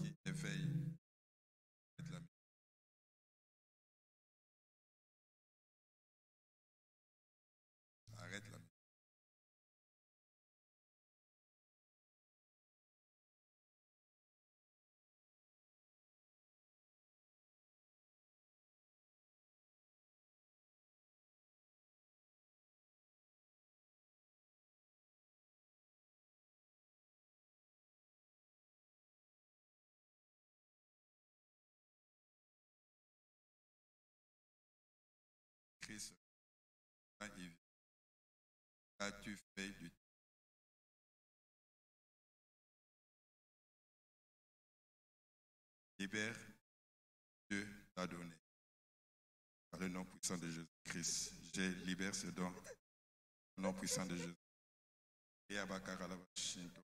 qui éveille. Arrête la musique. Christ, quand il vient, as-tu fait du libère, Dieu t'a donné. Par le nom puissant de Jésus-Christ, je libère ce don. Au nom puissant de Jésus. Et Abakara la Shinto.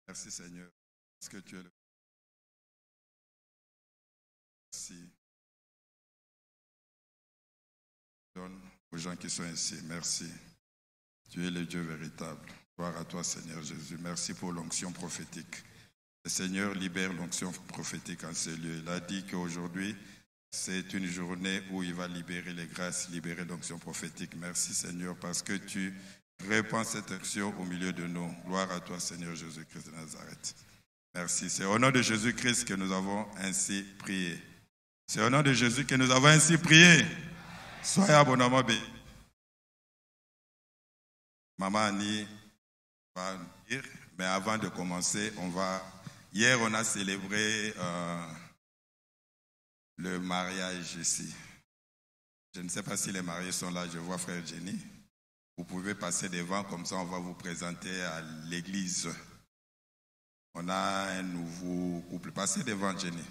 Merci Seigneur, parce que tu es le. Merci. Donne aux gens qui sont ici. Merci. Tu es le Dieu véritable. Gloire à toi Seigneur Jésus. Merci pour l'onction prophétique. Le Seigneur libère l'onction prophétique en ces lieux. Il a dit qu'aujourd'hui, c'est une journée où il va libérer les grâces, libérer l'onction prophétique. Merci Seigneur parce que tu répands cette onction au milieu de nous. Gloire à toi Seigneur Jésus-Christ de Nazareth. Merci. C'est au nom de Jésus-Christ que nous avons ainsi prié. C'est au nom de Jésus que nous avons ainsi prié. Soyez abondamment bénis. Maman Annie va dire, mais avant de commencer, hier on a célébré le mariage ici. Je ne sais pas si les mariés sont là, je vois frère Jenny. Vous pouvez passer devant, comme ça on va vous présenter à l'église. On a un nouveau couple. Passez devant Jenny.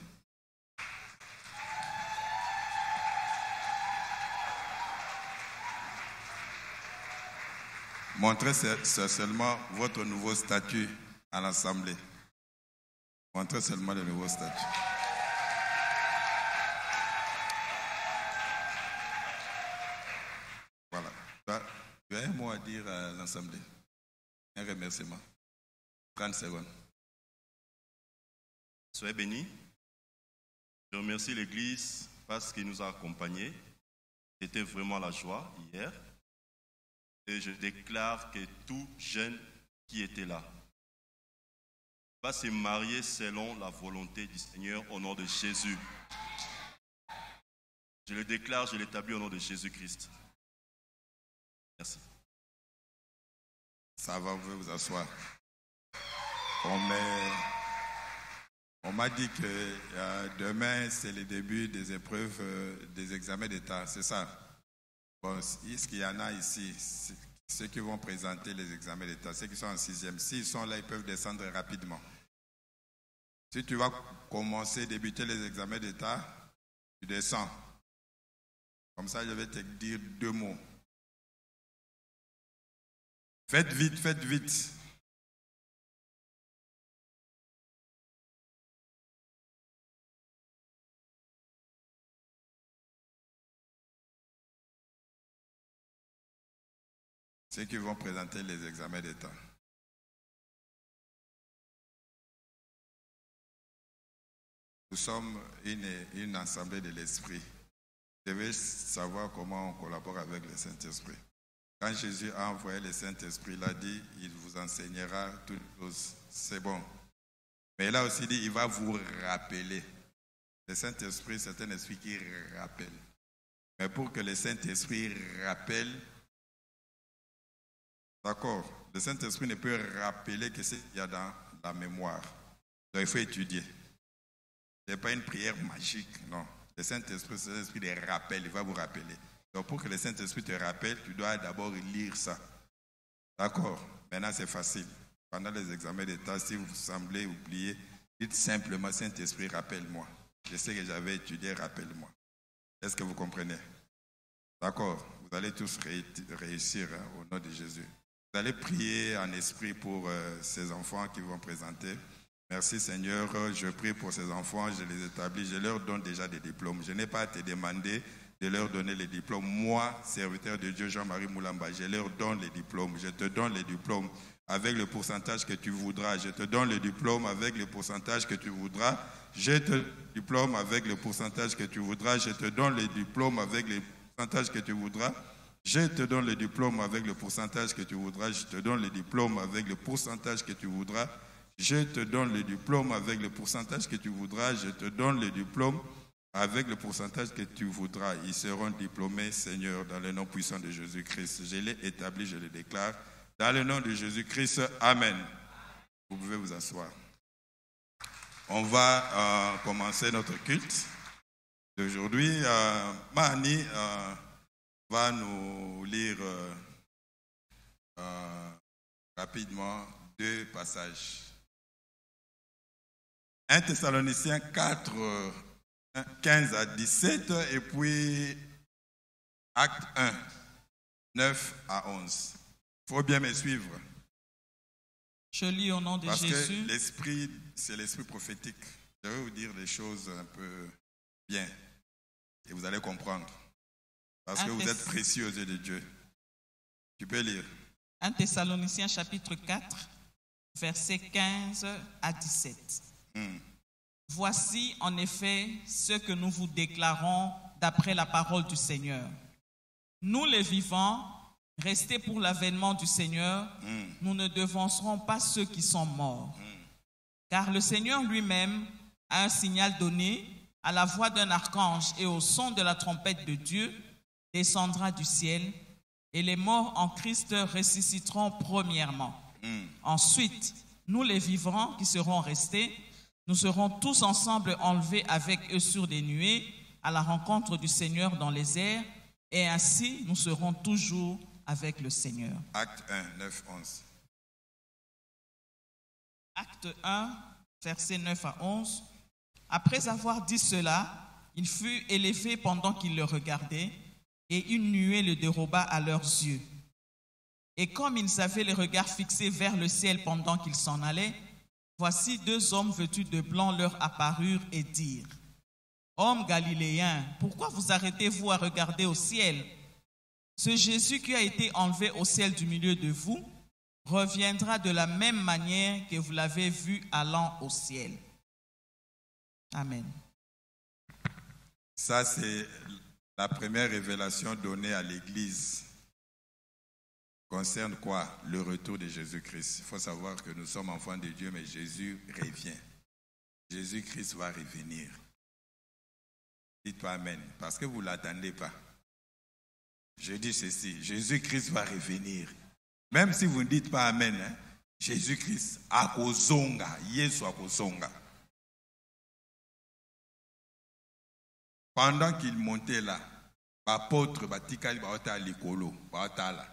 Montrez seulement votre nouveau statut à l'Assemblée. Montrez seulement le nouveau statut. Voilà. Tu as un mot à dire à l'Assemblée? Un remerciement. 30 secondes. Soyez bénis. Je remercie l'Église parce qu'il nous a accompagnés. C'était vraiment la joie hier. Et je déclare que tout jeune qui était là va se marier selon la volonté du Seigneur au nom de Jésus. Je le déclare, je l'établis au nom de Jésus-Christ. Merci. Ça va, vous pouvez vous asseoir. On m'a dit que demain, c'est le début des épreuves, des examens d'État, c'est ça? Bon, est-ce qu'il y en a ici, ceux qui vont présenter les examens d'État, ceux qui sont en 6e, s'ils sont là, ils peuvent descendre rapidement. Si tu vas débuter les examens d'État, tu descends. Comme ça, je vais te dire 2 mots. Faites vite, faites vite. Ceux qui vont présenter les examens d'État. Nous sommes une assemblée de l'Esprit. Vous devez savoir comment on collabore avec le Saint-Esprit. Quand Jésus a envoyé le Saint-Esprit, il a dit, il vous enseignera toutes choses. C'est bon. Mais il a aussi dit, il va vous rappeler. Le Saint-Esprit, c'est un esprit qui rappelle. Mais pour que le Saint-Esprit rappelle, d'accord, le Saint-Esprit ne peut rappeler que ce qu'il y a dans la mémoire. Donc il faut étudier. Ce n'est pas une prière magique, non. Le Saint-Esprit, c'est un esprit de rappel, il va vous rappeler. Donc pour que le Saint-Esprit te rappelle, tu dois d'abord lire ça. D'accord, maintenant c'est facile. Pendant les examens d'État, si vous semblez oublier, dites simplement Saint-Esprit, rappelle-moi. Je sais que j'avais étudié, rappelle-moi. Est-ce que vous comprenez? D'accord, vous allez tous réussir au nom de Jésus. Vous allez prier en esprit pour ces enfants qui vont présenter. Merci Seigneur, je prie pour ces enfants, je les établis, je leur donne déjà des diplômes. Je n'ai pas à te demander de leur donner les diplômes. Moi, serviteur de Dieu Jean-Marie Moulamba, je leur donne les diplômes. Je te donne les diplômes avec le pourcentage que tu voudras. Je te donne le diplôme avec le pourcentage que tu voudras. Je te donne le diplôme avec le pourcentage que tu voudras. Je te donne le diplôme avec le pourcentage que tu voudras. Je te donne le diplôme avec le pourcentage que tu voudras. Je te donne le diplôme avec le pourcentage que tu voudras. Je te donne le diplôme avec le pourcentage que tu voudras. Je te donne le diplôme avec le pourcentage que tu voudras. Ils seront diplômés, Seigneur, dans le nom puissant de Jésus-Christ. Je l'ai établi, je le déclare. Dans le nom de Jésus-Christ, Amen. Vous pouvez vous asseoir. On va commencer notre culte d'aujourd'hui. Mahani va nous lire rapidement 2 passages. 1 Thessaloniciens 4, 15 à 17 et puis Acte 1, 9 à 11. Il faut bien me suivre. Je lis au nom de Parce Jésus. Que l'esprit, c'est l'esprit prophétique. Je vais vous dire des choses un peu bien et vous allez comprendre. Parce que vous êtes précieux aux yeux de Dieu. Tu peux lire. 1 Thessaloniciens chapitre 4, versets 15 à 17. Voici en effet ce que nous vous déclarons d'après la parole du Seigneur. Nous les vivants, restés pour l'avènement du Seigneur, nous ne devancerons pas ceux qui sont morts. Car le Seigneur lui-même a un signal donné, à la voix d'un archange et au son de la trompette de Dieu, descendra du ciel, et les morts en Christ ressusciteront premièrement. Ensuite, nous les vivants qui serons restés, nous serons tous ensemble enlevés avec eux sur des nuées à la rencontre du Seigneur dans les airs, et ainsi nous serons toujours avec le Seigneur. Acte 1, 9, 11. Acte 1, versets 9 à 11. Après avoir dit cela, il fut élevé pendant qu'ils le regardaient, et une nuée le déroba à leurs yeux. Et comme ils avaient les regards fixés vers le ciel pendant qu'ils s'en allaient, voici 2 hommes vêtus de blanc leur apparurent et dirent: Hommes galiléens, pourquoi vous arrêtez-vous à regarder au ciel? Ce Jésus qui a été enlevé au ciel du milieu de vous reviendra de la même manière que vous l'avez vu allant au ciel. Amen. Ça, c'est la première révélation donnée à l'Église. Concerne quoi? Le retour de Jésus-Christ. Il faut savoir que nous sommes enfants de Dieu, mais Jésus revient. Jésus-Christ va revenir. Dites-toi Amen, parce que vous ne l'attendez pas. Je dis ceci, Jésus-Christ va revenir. Même si vous ne dites pas Amen, Jésus-Christ, akozonga, Yesu akozonga. Pendant qu'il montait là, l'apôtre batikali baota likolo, baotala.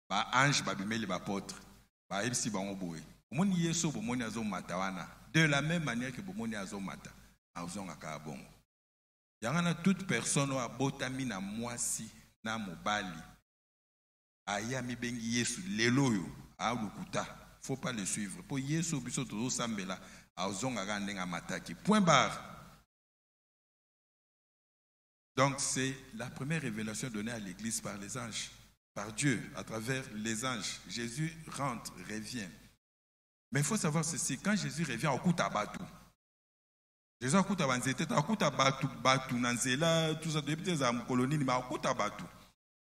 Ba ange babimeli bapôtre, ba ebisi bango boye. Omoni Yesu bomoni azomata wana. De la même manière que bomoni azomata, azonga ka bongo. Yangana toute personne a botami na mwasi na mobali. Aya mi bengi Yesu leloyo a lukuta. Faut pas le suivre. Pour Yesu biso tozo sambela azonga ka ndenga mataki. Point barre. Donc c'est la première révélation donnée à l'Église par les anges, par Dieu, à travers les anges. Jésus rentre, revient. Mais il faut savoir ceci, quand Jésus revient, au coup tabatu. Jésus au coup tabanzete, au coup tabatu, nanzela, tout ça, depuis des âmes colonies, mais au coup tabatu.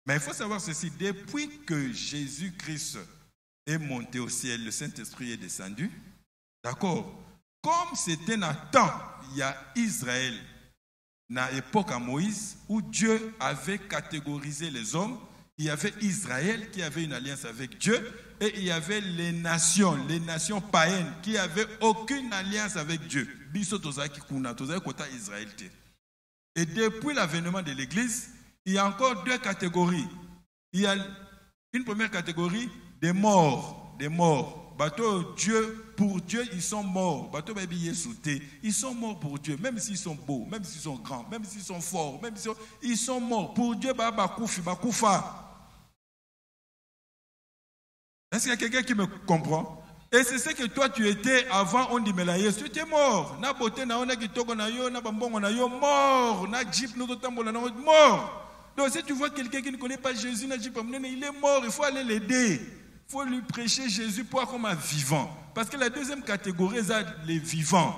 Mais il faut savoir ceci, depuis que Jésus-Christ est monté au ciel, le Saint-Esprit est descendu, d'accord, comme c'était un temps, il y a Israël, dans l'époque à Moïse, où Dieu avait catégorisé les hommes, il y avait Israël qui avait une alliance avec Dieu, et il y avait les nations païennes qui n'avaient aucune alliance avec Dieu. Et depuis l'avènement de l'Église, il y a encore 2 catégories. Il y a une première catégorie des morts Bateau, Dieu, pour Dieu, ils sont morts. Bateau, ils sont morts pour Dieu. Même s'ils sont beaux, même s'ils sont grands, même s'ils sont forts, même s'ils ils sont morts. Pour Dieu, Bakoufa. Est-ce qu'il y a quelqu'un qui me comprend? Et c'est ce que toi tu étais avant on dit Melaïs. Tu étais mort. Na beauté na ona kitoko na yo, na bambongo na yo, mort. Na jeep no totambola na mort. Donc si tu vois quelqu'un qui ne connaît pas Jésus, na jeep il est mort, il faut aller l'aider. Il faut lui prêcher Jésus pour comme un vivant. Parce que la deuxième catégorie, c'est les vivants.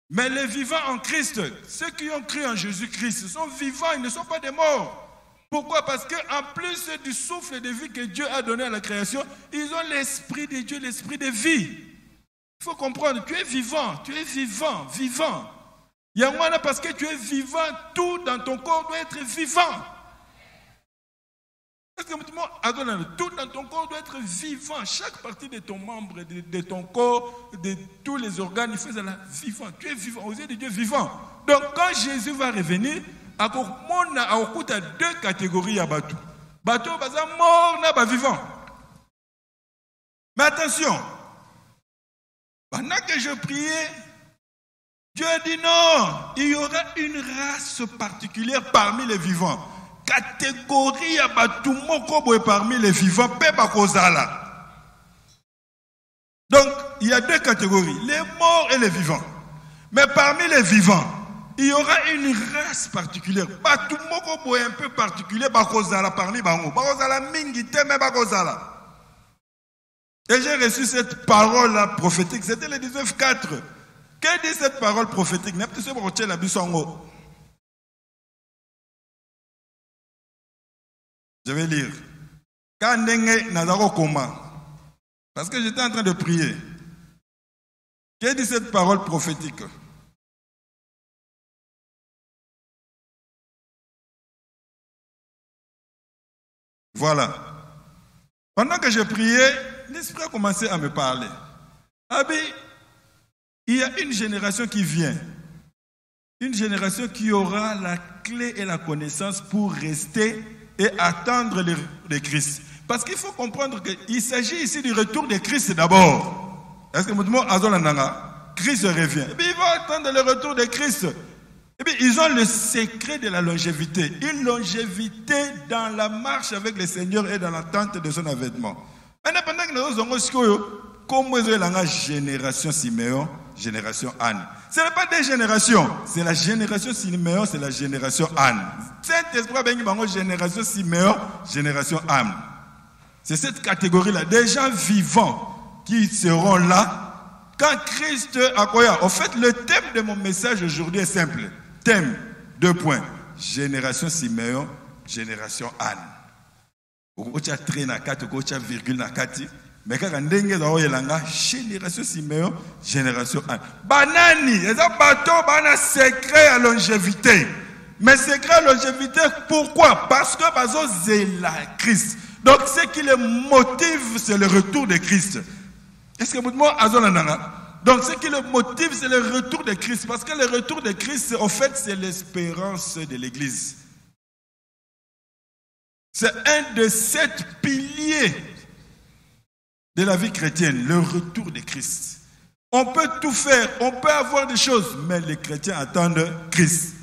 Mais les vivants en Christ, ceux qui ont cru en Jésus-Christ, sont vivants, ils ne sont pas des morts. Pourquoi? Parce qu'en plus du souffle de vie que Dieu a donné à la création, ils ont l'esprit de Dieu, l'esprit de vie. Il faut comprendre, tu es vivant, vivant. Il y a moi là parce que tu es vivant, tout dans ton corps doit être vivant. Est-ce que tout dans ton corps doit être vivant? Chaque partie de ton membre, de ton corps, de tous les organes, il faut être vivant. Tu es vivant, aux yeux de Dieu vivant. Donc quand Jésus va revenir, il y a deux catégories à Batou. Batou, c'est mort, n'a pas vivant. Mais attention, pendant que je priais, Dieu a dit non, il y aura une race particulière parmi les vivants. Catégorie à Batou, Mokobo parmi les vivants, Peba Kozala. Donc, il y a deux catégories, les morts et les vivants. Mais parmi les vivants, il y aura une race particulière. Batou Mokobo est un peu particulier, Bakozala parmi Bango. Bakozala Mingite, mais Bakozala. Et j'ai reçu cette parole-là prophétique, c'était le 19-4. Que dit cette parole prophétique? Je vais lire. Parce que j'étais en train de prier. Que dit cette parole prophétique? Voilà. Pendant que je priais, l'Esprit a commencé à me parler. Abi, il y a une génération qui vient. Une génération qui aura la clé et la connaissance pour rester et attendre le Christ. Parce qu'il faut comprendre qu'il s'agit ici du retour de Christ d'abord. Est-ce que Christ revient? Et puis ils vont attendre le retour de Christ. Et puis ils ont le secret de la longévité. Une longévité dans la marche avec le Seigneur et dans l'attente de son avènement. Pendant que nous avons comme la génération Siméon, génération Anne. Ce n'est pas des générations, c'est la génération Siméon, c'est la génération Anne. Saint-Esprit a génération Siméon, génération Anne. C'est cette catégorie-là, des gens vivants qui seront là quand Christ accueillera. En fait, le thème de mon message aujourd'hui est simple. Thème, 2 points. Génération Siméon, génération Anne. Okocha trait na kati, okocha virgule na kati. Mais quand on a génération Siméon, génération Anne. Banani, les bateaux, bana secret à longévité. Mais secret à longévité, pourquoi? Parce que c'est la Christ. Donc ce qui le motive, c'est le retour de Christ. Est-ce que vous dites donc ce qui le motive, c'est le retour de Christ. Parce que le retour de Christ, en fait, c'est l'espérance de l'Église. C'est un de 7 piliers de la vie chrétienne, le retour de Christ. On peut tout faire, on peut avoir des choses, mais les chrétiens attendent Christ.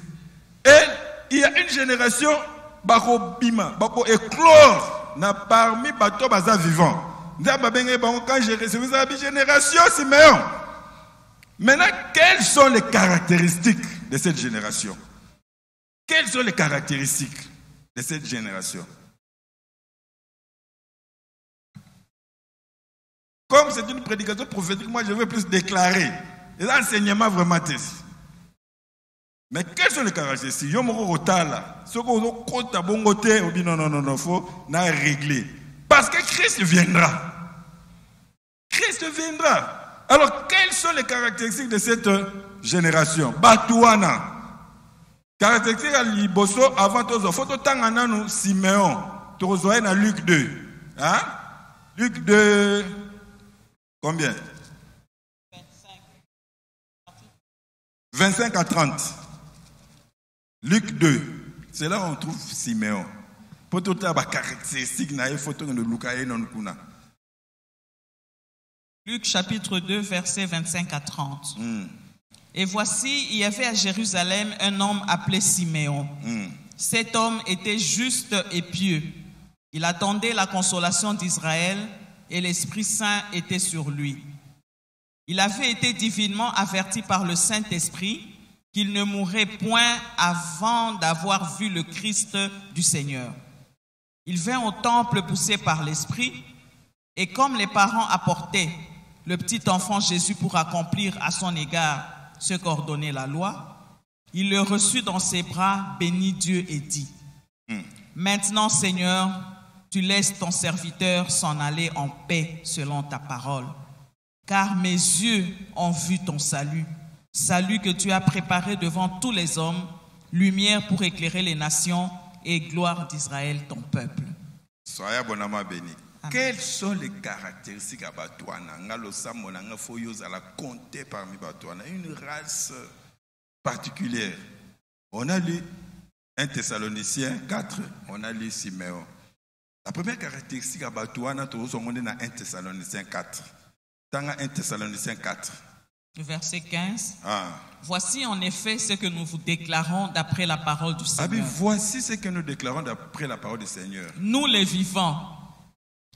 Et il y a une génération, Bako Bima, Bako éclore, n'a parmi Bato Baza vivant. Quand j'ai reçu la génération Siméon. Maintenant, quelles sont les caractéristiques de cette génération? Quelles sont les caractéristiques de cette génération? Comme c'est une prédication prophétique, moi je veux plus déclarer. Et l'enseignement vraiment test. Mais quelles sont les caractéristiques? Non, il faut régler. Parce que Christ viendra. Christ viendra. Alors, quelles sont les caractéristiques de cette génération? Batouana. Caractéristiques à Liboso avant tous. Faut tangana nous Siméon. Tozoé na Luc 2. Hein? Luc 2. Combien? 25 à 30. Luc 2. C'est là où on trouve Siméon. Pour tout ça, caractéristique na photo de Lucaïe non kuna. Luc chapitre 2, versets 25 à 30. Et voici, il y avait à Jérusalem un homme appelé Siméon. Cet homme était juste et pieux. Il attendait la consolation d'Israël et l'Esprit Saint était sur lui. Il avait été divinement averti par le Saint-Esprit qu'il ne mourrait point avant d'avoir vu le Christ du Seigneur. Il vint au temple poussé par l'Esprit, et comme les parents apportaient le petit enfant Jésus pour accomplir à son égard ce qu'ordonnait la loi, il le reçut dans ses bras, bénit Dieu et dit, « Maintenant, Seigneur, tu laisses ton serviteur s'en aller en paix selon ta parole, car mes yeux ont vu ton salut, salut que tu as préparé devant tous les hommes, lumière pour éclairer les nations et gloire d'Israël, ton peuple. » Soyez abondamment bénis. Quelles sont les caractéristiques à Batouana? Il faut la compter parmi Batouana. Une race particulière. On a lu 1 Thessaloniciens 4, on a lu Siméon. La première caractéristique à Batouana, tu vois, on est dans 1 Thessaloniciens 4. Dans 1 Thessaloniciens 4. Verset 15. Voici en effet ce que nous vous déclarons d'après la parole du Seigneur. Voici ce que nous déclarons d'après la parole du Seigneur. Nous les vivants,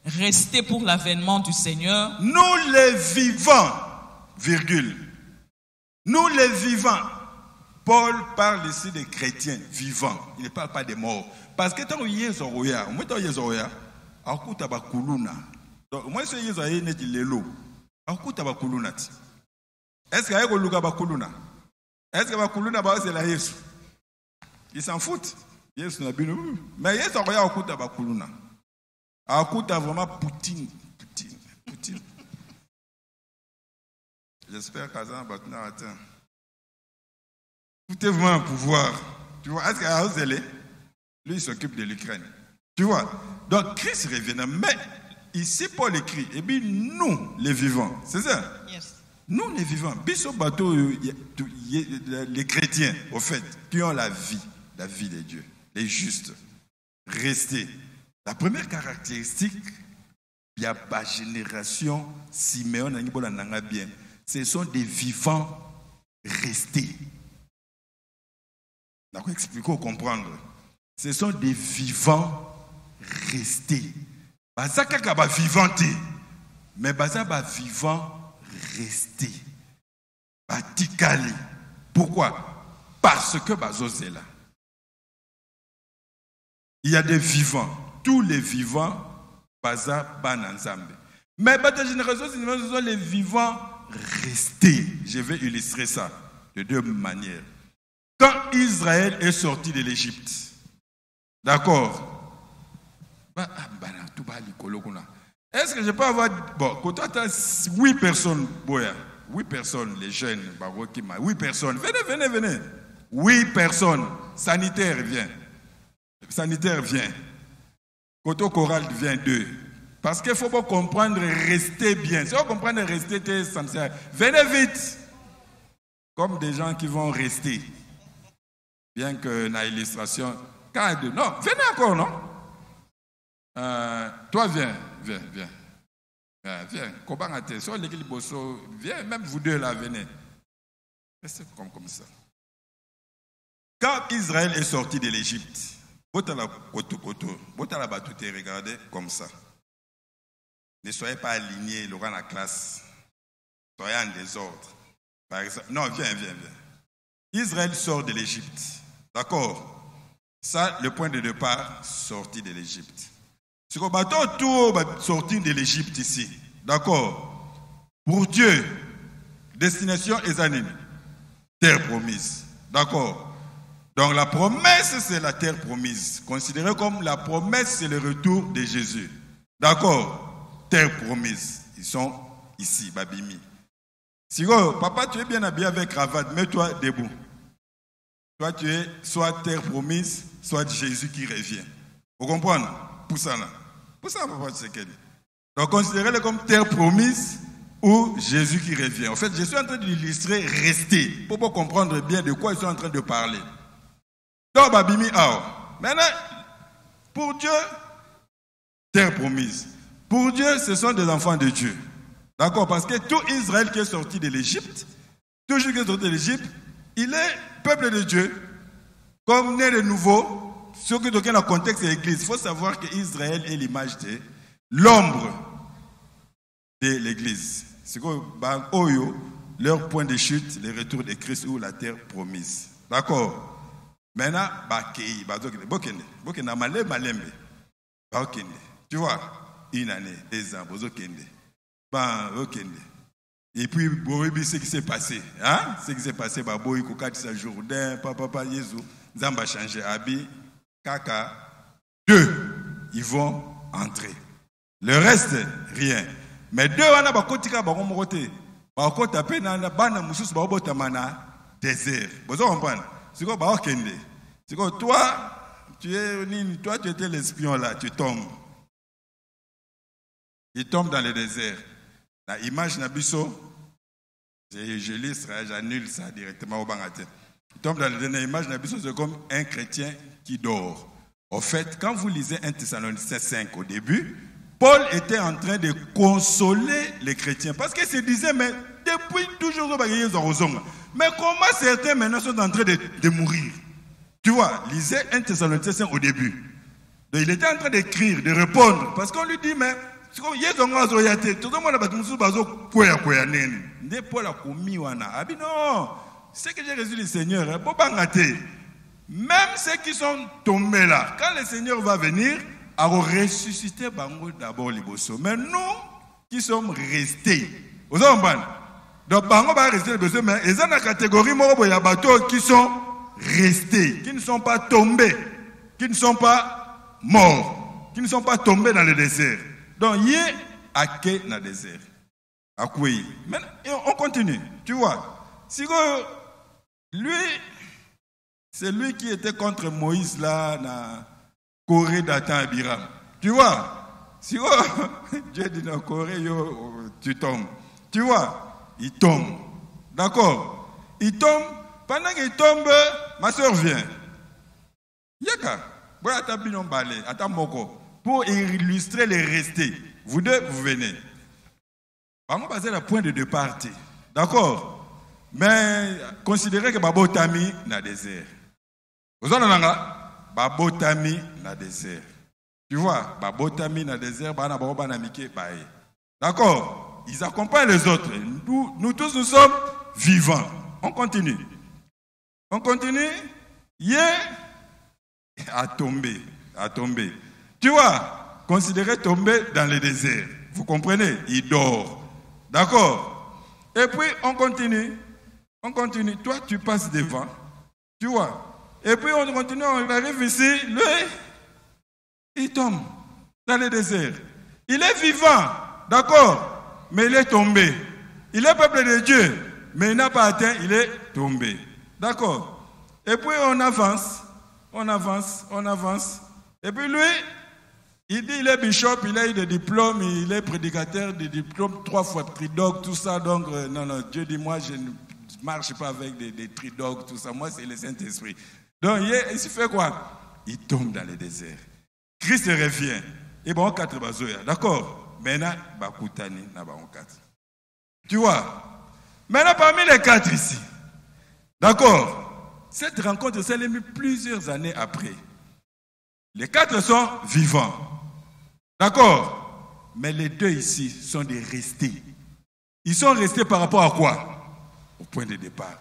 restés pour l'avènement du Seigneur. Nous les vivants, virgule. Nous les vivants. Paul parle ici des chrétiens vivants. Il ne parle pas des morts. Parce que tant que Yézoroya, moi tant Yézoroya, akuta bakuluna. Donc moi c'est Yézoroya n'est il lelo. Akuta bakuluna. Est-ce qu'il y a un bakuluna? Est-ce que bakuluna ba c'est la Yesu? Ils s'en foutent. Yesu n'a bien. Mais Yézoroya akuta bakuluna. Akuta vraiment Poutine. J'espère qu'Azan Batna atteint. Tout est vraiment un pouvoir. Tu vois, est-ce qu'il y a lui, il s'occupe de l'Ukraine. Tu vois, donc Christ revient. Mais ici, Paul écrit, et bien nous, les vivants, c'est ça? Yes. Nous, les vivants, biso bateau, les chrétiens, au fait, qui ont la vie de Dieu, les justes, restés. La première caractéristique, il y a la génération Siméon, ce sont des vivants restés. D'accord, expliquer ou comprendre. Ce sont des vivants restés. Bazaka kaba vivanté, mais bazaba vivant resté. Batikali. Pourquoi? Parce que bazose là. Il y a des vivants. Tous les vivants, baza bananzambe. Mais la génération, ce sont les vivants restés. Je vais illustrer ça de deux manières. Quand Israël est sorti de l'Égypte, d'accord? Est-ce que je peux avoir... Bon, quand tu as 8 personnes, 8 personnes, les jeunes, 8 personnes, venez. 8 personnes, sanitaire vient. Koto choral vient 2. Parce qu'il faut pas comprendre rester bien. Si on comprend rester, venez vite. Comme des gens qui vont rester. Bien que dans l'illustration, non, venez encore, non? Toi, viens. Viens, même vous deux là, venez. Restez comme ça. Quand Israël est sorti de l'Égypte, regardez comme ça. Ne soyez pas alignés, le rang à la classe. Soyez en désordre. Par exemple, non, viens. Israël sort de l'Égypte. D'accord? Ça, le point de départ, sorti de l'Égypte. C'est qu'on bateau tout sorti de l'Égypte ici. D'accord? Pour Dieu, destination Ezanine, terre promise. D'accord? Donc la promesse, c'est la terre promise. Considérée comme la promesse, c'est le retour de Jésus. D'accord? Terre promise. Ils sont ici, Babimi. Sigo, papa, tu es bien habillé avec cravate, mets-toi debout. Toi, tu es soit terre promise, soit Jésus qui revient. Vous comprenez? Pour ça, papa, tu sais qu'elle dit. Donc, considérez-le comme terre promise ou Jésus qui revient. En fait, je suis en train d'illustrer rester pour comprendre bien de quoi ils sont en train de parler. Donc, Babimi, maintenant, pour Dieu, terre promise. Pour Dieu, ce sont des enfants de Dieu. D'accord, parce que tout Israël qui est sorti de l'Égypte, tout juif qui est sorti de l'Égypte, il est peuple de Dieu, comme né de nouveau, ce qui est dans le contexte de l'Église. Il faut savoir que Israël est l'image de l'ombre de l'Église. C'est comme leur point de chute, le retour de Christ ou la terre promise. D'accord. Maintenant, tu vois, une année, 2 ans, et puis, ce qui s'est passé, hein? Ce qui s'est passé, Baboy, Koukatisa Jourdain, Papa Jésus, Zamba changé, Abi, Kaka, 2, ils vont entrer. Le reste, rien. Mais 2, on a bakotika bakomorote. Bakota pena bana mususu babota mana désert. Vous comprenez? C'est quoi bakende? C'est quoi toi tu étais l'espion là, tu tombes. Il tombe dans le désert. La image Nabiso, je lis ça, j'annule ça directement au Bangaté. Il tombe dans le désert. L'image Nabiso, c'est comme un chrétien qui dort. En fait, quand vous lisez 1 Thessaloniciens 5 au début, Paul était en train de consoler les chrétiens. Parce qu'il se disait, mais depuis toujours, mais comment certains maintenant sont en train de mourir? Tu vois, lisez 1 Thessaloniciens 5 au début. Donc il était en train d'écrire, de répondre. Parce qu'on lui dit, mais c'est comme non, c'est que j'ai reçu le Seigneur. Même ceux qui sont tombés là, quand le Seigneur va venir, à ressusciter d'abord les bossos. Mais nous qui sommes restés, vous comprenez? Donc Bango va rester les bossos, mais ils ont la catégorie bateaux qui sont restés, qui ne sont pas tombés, qui ne sont pas morts, qui ne sont pas tombés dans le désert. Donc, il est à quai dans le désert. À quoi? Mais on continue. Tu vois, si lui, c'est lui qui était contre Moïse là, dans Corée d'Atan Abiram. Tu vois, si Dieu dit dans Corée, tu tombes. Tu vois, il tombe. D'accord? Il tombe. Pendant qu'il tombe, ma soeur vient. Yaka, pour illustrer les restés. Vous deux, vous venez. On va passer le point de départ. D'accord? Mais considérez que Babo Tami n'a désert. Vous en avez Babo Tami n'a désert. Tu vois, Babo Tami n'a désert, d'accord? Ils accompagnent les autres. Nous tous, nous sommes vivants. On continue. On continue. A tombé. Tu vois, considérez tomber dans le désert. Vous comprenez? Il dort. D'accord? Et puis, on continue. Toi, tu passes devant. Tu vois? Et puis, on continue, on arrive ici. Lui, il tombe dans le désert. Il est vivant. D'accord? Mais il est tombé. Il est peuple de Dieu. Mais il n'a pas atteint, il est tombé. D'accord? Et puis, on avance. Et puis lui, il dit il est bishop, il a eu des diplômes, il est prédicateur, des diplômes 3 fois tridogue, tout ça. Donc, non, Dieu dit, moi, je ne marche pas avec des tridogues, tout ça. Moi, c'est le Saint-Esprit. Donc, il se fait quoi? Il tombe dans le désert. Christ revient. Et bon, 4 bazoya. D'accord? Maintenant, Bakoutani, n'a pas 4. Tu vois? Maintenant, parmi les 4 ici, d'accord? Cette rencontre s'est émise plusieurs années après. Les 4 sont vivants. D'accord? Mais les 2 ici sont des restés. Ils sont restés par rapport à quoi? Au point de départ.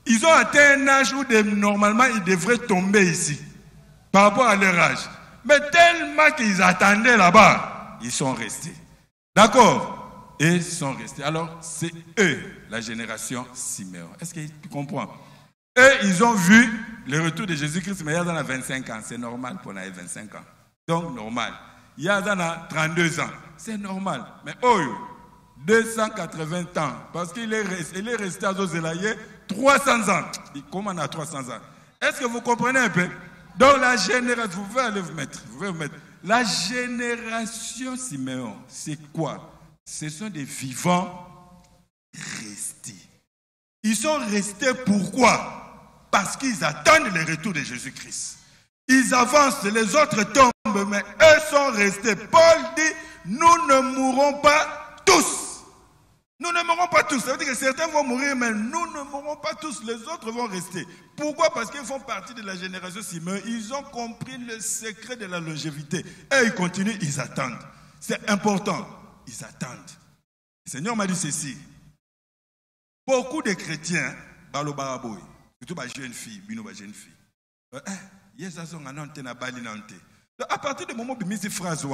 Ils ont atteint un âge où normalement ils devraient tomber ici. Par rapport à leur âge. Mais tellement qu'ils attendaient là-bas, ils sont restés. D'accord? Et ils sont restés. Alors, c'est eux, la génération Siméon. Est-ce que tu comprends? Eux, ils ont vu le retour de Jésus-Christ, mais il y en a 25 ans. C'est normal pour avoir 25 ans. Donc, normal. Il y en a 32 ans. C'est normal. Mais 280 ans. Parce qu'il est resté à Zozelaye 300 ans. Comment on a 300 ans? Est-ce que vous comprenez un peu? Donc, la génération, vous pouvez aller vous mettre. La génération Siméon, c'est quoi? Ce sont des vivants restés. Ils sont restés pourquoi? Parce qu'ils attendent le retour de Jésus-Christ. Ils avancent, les autres tombent, mais eux sont restés. Paul dit, nous ne mourrons pas tous. Nous ne mourrons pas tous. Ça veut dire que certains vont mourir, mais nous ne mourrons pas tous. Les autres vont rester. Pourquoi? Parce qu'ils font partie de la génération Simeon. Ils ont compris le secret de la longévité. Et ils continuent, ils attendent. C'est important. Ils attendent. Le Seigneur m'a dit ceci. Beaucoup de chrétiens, surtout les jeunes filles, à partir du moment où ils phrase,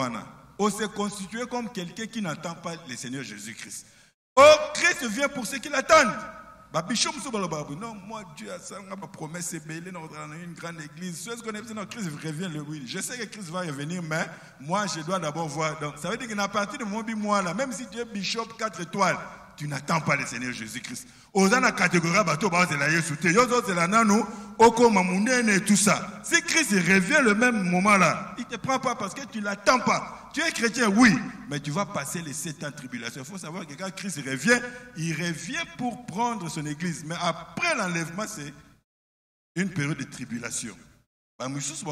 on s'est constitué comme quelqu'un qui n'attend pas le Seigneur Jésus-Christ. Oh, Christ vient pour ceux qui l'attendent. Non, moi, Dieu a ça, ma promesse est belle, dans une grande église. Christ revient le oui. Je sais que Christ va revenir, mais moi, je dois d'abord voir. Donc, ça veut dire qu'à partir du moment où moi, là, même si tu es bishop 4 étoiles, tu n'attends pas le Seigneur Jésus-Christ. Aux catégorie bateau, et tout ça. Si Christ revient le même moment là, il ne te prend pas parce que tu ne l'attends pas. Tu es chrétien, oui, mais tu vas passer les 7 ans de tribulation. Il faut savoir que quand Christ revient, il revient pour prendre son église. Mais après l'enlèvement, c'est une période de tribulation. Est-ce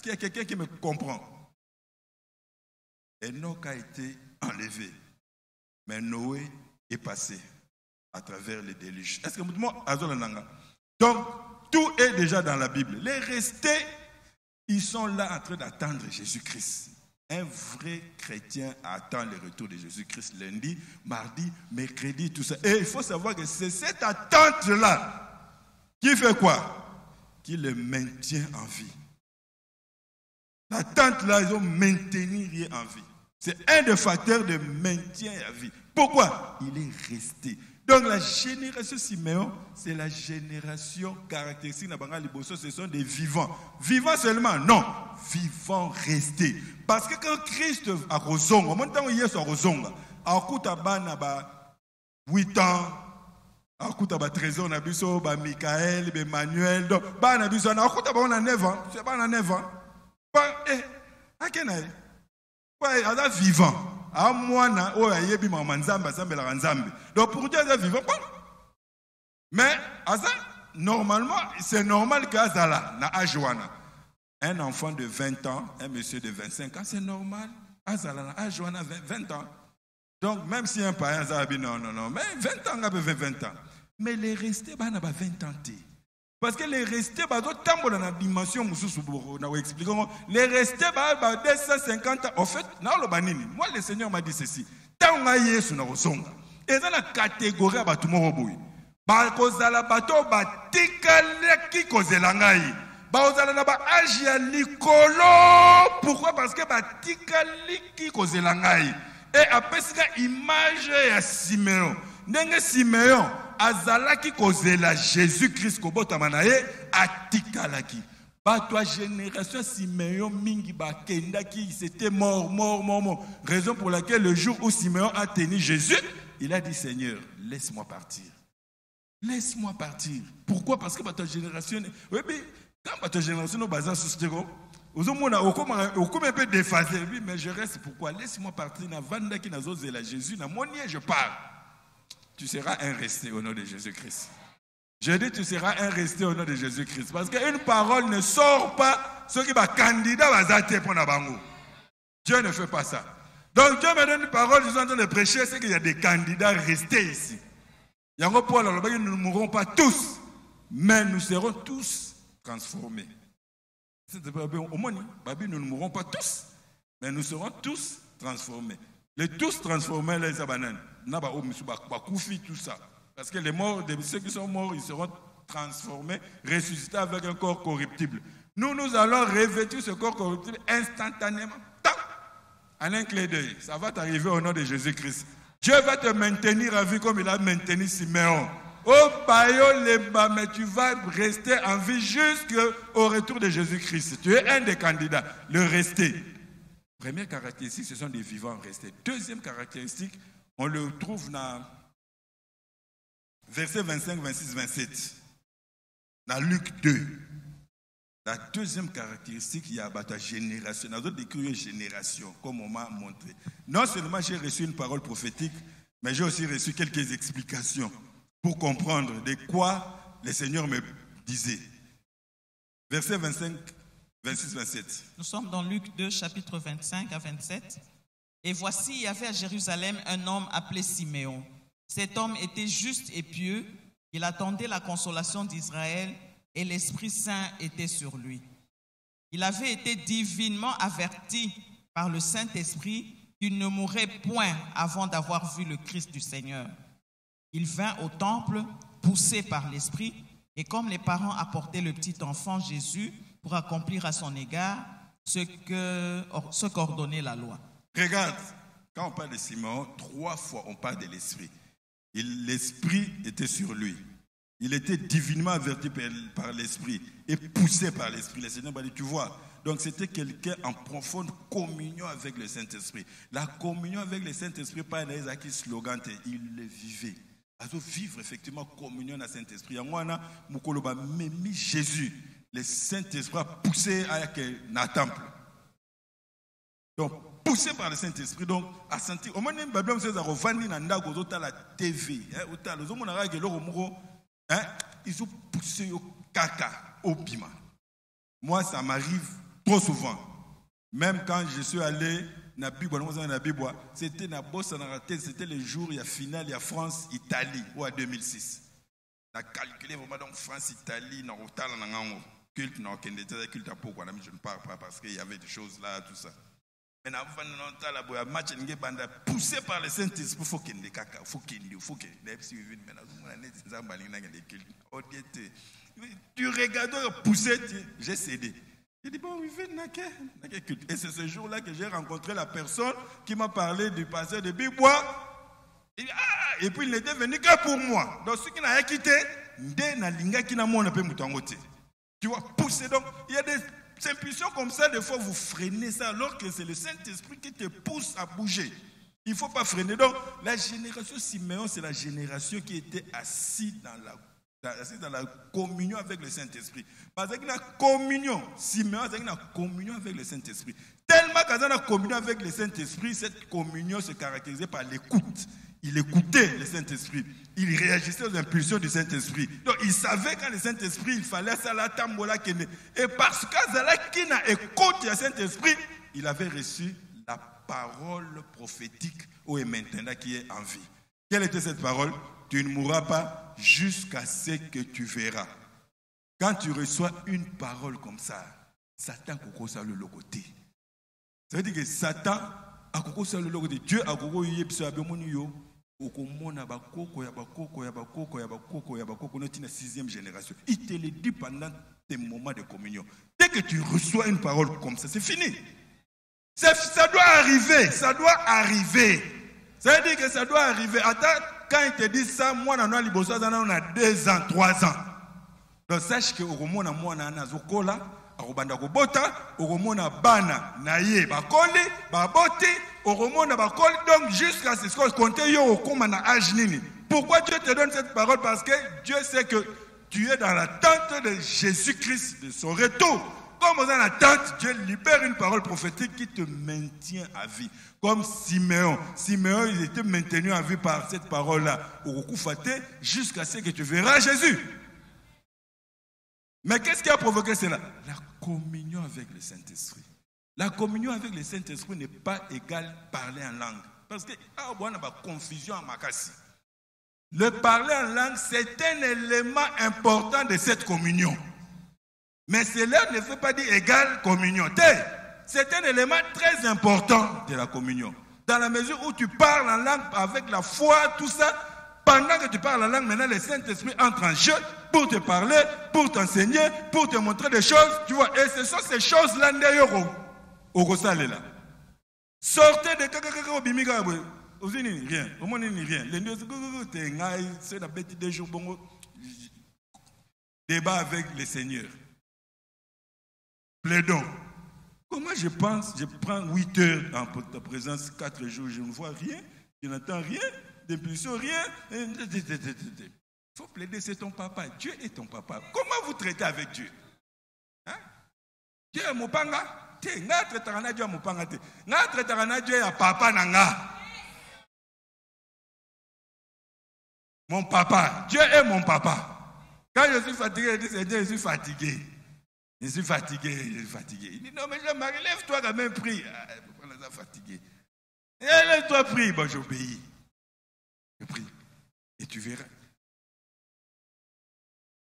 qu'il y a quelqu'un qui me comprend? Enoch a été enlevé, mais Noé est passé à travers les déluges. Est-ce que vous dites? Donc, tout est déjà dans la Bible. Les restés, ils sont là en train d'attendre Jésus-Christ. Un vrai chrétien attend le retour de Jésus-Christ lundi, mardi, mercredi, tout ça. Et il faut savoir que c'est cette attente-là qui fait quoi? Qui le maintient en vie. L'attente-là, ils ont maintenu en vie. C'est un des facteurs de maintien à vie. Pourquoi? Il est resté. Donc la génération Siméon, c'est la génération caractéristique de Bangal Liboso, ce sont des vivants. Vivants seulement? Non. Vivants restés. Parce que quand Christ a rosonga, au moment où il est rosonga, à Koutaba 8 ans, à Koutaba 13 ans, Nabiso, Michael, Emmanuel, donc, Nabiso, à Koutaba 9 ans, c'est pas 9 ans. Vivant. Donc pour Dieu, c'est vivant. Mais normalement, c'est normal qu'Azala na Ajoana. Un enfant de 20 ans, un monsieur de 25 ans, c'est normal. Azala na Ajoana 20 ans. Donc même si un païen Zabi, non, mais 20 ans, il a 20 ans. Mais les restés, il a 20 ans. Parce que les restés, dans la dimension, les restés, 250 ans. En fait, moi, le Seigneur m'a dit ceci. Tant que Yesu na rosonga, et dans la catégorie, pourquoi? Parce que et après ça, image à Siméon. Siméon azalaki kozela Jésus-Christ kobota manaye atikalaki. Toi génération Siméon mingi bakendaki, c'était mort. Raison pour laquelle le jour où Siméon a tenu Jésus, il a dit Seigneur, laisse-moi partir. Laisse-moi partir. Pourquoi? Parce que ta génération, oui, mais quand ta génération nous base sur ce on un peu déphasé, mais je reste. Pourquoi? Laisse-moi partir. Na vanda qui n'a zozela Jésus, na monie je pars. Tu seras un resté au nom de Jésus-Christ. Je dis tu seras un resté au nom de Jésus-Christ. Parce qu'une parole ne sort pas ce qui va candidat va zater pour Nabango. Dieu ne fait pas ça. Donc Dieu me donne une parole, je suis en train de prêcher, c'est qu'il y a des candidats restés ici. Il y a un Paul, nous ne mourrons pas tous, mais nous serons tous transformés. Au moins, nous ne mourrons pas tous, mais nous serons tous transformés. Les tous transformés, les abananes. Tout ça. Parce que les morts, ceux qui sont morts, ils seront transformés, ressuscités avec un corps corruptible. Nous allons revêtir ce corps corruptible instantanément. En un clin d'œil. Ça va t'arriver au nom de Jésus-Christ. Dieu va te maintenir en vie comme il a maintenu Siméon. Oh, mais tu vas rester en vie jusqu'au retour de Jésus-Christ. Tu es un des candidats. Le rester. Première caractéristique, ce sont des vivants restés. Deuxième caractéristique, on le trouve dans versets 25, 26, 27. Dans Luc 2. La deuxième caractéristique, il y a ta génération. Dans d'autres décrit une génération, comme on m'a montré. Non seulement j'ai reçu une parole prophétique, mais j'ai aussi reçu quelques explications pour comprendre de quoi le Seigneur me disait. Verset 25 26-27. Nous sommes dans Luc 2, chapitre 25 à 27. Et voici, il y avait à Jérusalem un homme appelé Siméon. Cet homme était juste et pieux. Il attendait la consolation d'Israël et l'Esprit Saint était sur lui. Il avait été divinement averti par le Saint-Esprit qu'il ne mourrait point avant d'avoir vu le Christ du Seigneur. Il vint au temple, poussé par l'Esprit, et comme les parents apportaient le petit enfant Jésus pour accomplir à son égard ce qu'ordonnait la loi. Regarde, quand on parle de Siméon, 3 fois on parle de l'Esprit. L'Esprit était sur lui. Il était divinement averti par l'Esprit et poussé par l'Esprit. Le Seigneur m'a dit, tu vois, donc c'était quelqu'un en profonde communion avec le Saint-Esprit. La communion avec le Saint-Esprit, pas un qui slogan, il le vivait. Alors vivre effectivement communion avec le Saint-Esprit. En moi, même Jésus, le Saint-Esprit a poussé à un temple. Donc, poussé par le Saint-Esprit, donc, à sentir. Au moins, il y a la TV. Ils ont poussé au caca, au piment. Moi, ça m'arrive trop souvent. Même quand je suis allé na Bible, c'était na bosse na raté, c'était le jour il y a finale, il y a France-Italie, ou à 2006. On a calculé vraiment donc France-Italie, na hôtel na ngango, culte na culte à pourquoi je ne parle pas parce qu'il y avait des choses là, tout ça. Mais avant la match poussé par le Saint-Esprit, faut qu'il y caca, faut qu'il tu regardes pousser, j'ai cédé. J'ai dit bon, et c'est ce jour-là que j'ai rencontré la personne qui m'a parlé du pasteur de Bibois. Et puis il n'était venu que pour moi. Donc ce qui n'a quitté, tu vois, pousser. Donc il y a des impulsions comme ça, des fois vous freinez ça, alors que c'est le Saint-Esprit qui te pousse à bouger. Il ne faut pas freiner. Donc la génération Siméon, c'est la génération qui était assise dans la communion avec le Saint-Esprit. Parce qu'il y a communion, Siméon a une communion avec le Saint-Esprit. Tellement qu'il y a une communion avec le Saint-Esprit, cette communion se caractérisait par l'écoute. Il écoutait le Saint-Esprit. Il réagissait aux impulsions du Saint-Esprit. Donc il savait qu'à le Saint-Esprit, il fallait ça la tambola kene. Et parce qu'il n'a écouté le Saint-Esprit, il avait reçu la parole prophétique où est maintenant qui est en vie. Quelle était cette parole? Tu ne mourras pas jusqu'à ce que tu verras. Quand tu reçois une parole comme ça, Satan a le côté. Ça veut dire que Satan a le côté. Dieu a la sixième génération. Il te le dit pendant tes moments de communion. Dès que tu reçois une parole comme ça, c'est fini. Ça doit arriver. Ça doit arriver. Ça veut dire que ça doit arriver. Attends, quand il te dit ça, moi, on a 2 ans, 3 ans. Donc, sache que moi, akobanda kobota okomona bana na ye bakoli baboti okomona bakoli donc jusqu'à ce que compter yo okoma na âge nini. Pourquoi Dieu te donne cette parole? Parce que Dieu sait que tu es dans l'attente de Jésus-Christ, de son retour. Comme on est en attente, Dieu libère une parole prophétique qui te maintient à vie. Comme Siméon. Siméon, il était maintenu à vie par cette parole-là. Jusqu'à ce que tu verras Jésus. Mais qu'est-ce qui a provoqué cela? La communion avec le Saint-Esprit. La communion avec le Saint-Esprit n'est pas égale parler en langue. Parce que, on a une confusion en makasi. Le parler en langue, c'est un élément important de cette communion. Mais cela ne veut pas dire égale communion. C'est un élément très important de la communion. Dans la mesure où tu parles en langue avec la foi, tout ça, pendant que tu parles en langue, maintenant le Saint-Esprit entre en jeu pour te parler, pour t'enseigner, pour te montrer des choses, tu vois. Et ce sont ces choses-là, sortez de kakakaka bimika, vous n'avez rien, au moins rien. Les deux, c'est la bête des jours, bon, débat avec le Seigneur. Plaidons. Comment je pense, je prends 8 heures en ta présence, 4 jours, je ne vois rien, je n'entends rien, d'impulsion, rien. Il faut plaider, c'est ton papa. Dieu est ton papa. Comment vous traitez avec Dieu? Hein? Dieu est mon panga. Dieu est mon panga. Dieu est papa nanga. Mon papa. Dieu est mon papa. Quand je suis fatigué, je dis Seigneur, je suis fatigué. Je suis fatigué, je suis fatigué. Il dit, non, mais Jean-Marie, lève-toi quand même, prie. Pourquoi on est fatigué? Lève-toi, prie. Bon, j'obéis. Je prie. Et tu verras.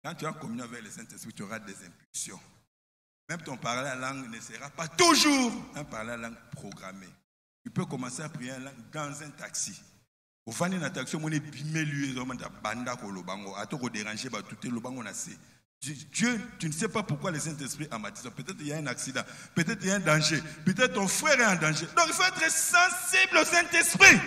Quand tu as communion avec le Saint-Esprit, tu auras des impulsions. Même ton parler en langue ne sera pas toujours un parler en langue programmé. Tu peux commencer à prier en langue dans un taxi. Au fond d'un taxi, on est bimé lui, on est banda ko lobango, à tout déranger, bah tout est lobango nassé. Dieu, tu ne sais pas pourquoi le Saint-Esprit a baptisé. Peut-être il y a un accident, peut-être il y a un danger, peut-être ton frère est en danger. Donc il faut être sensible au Saint-Esprit.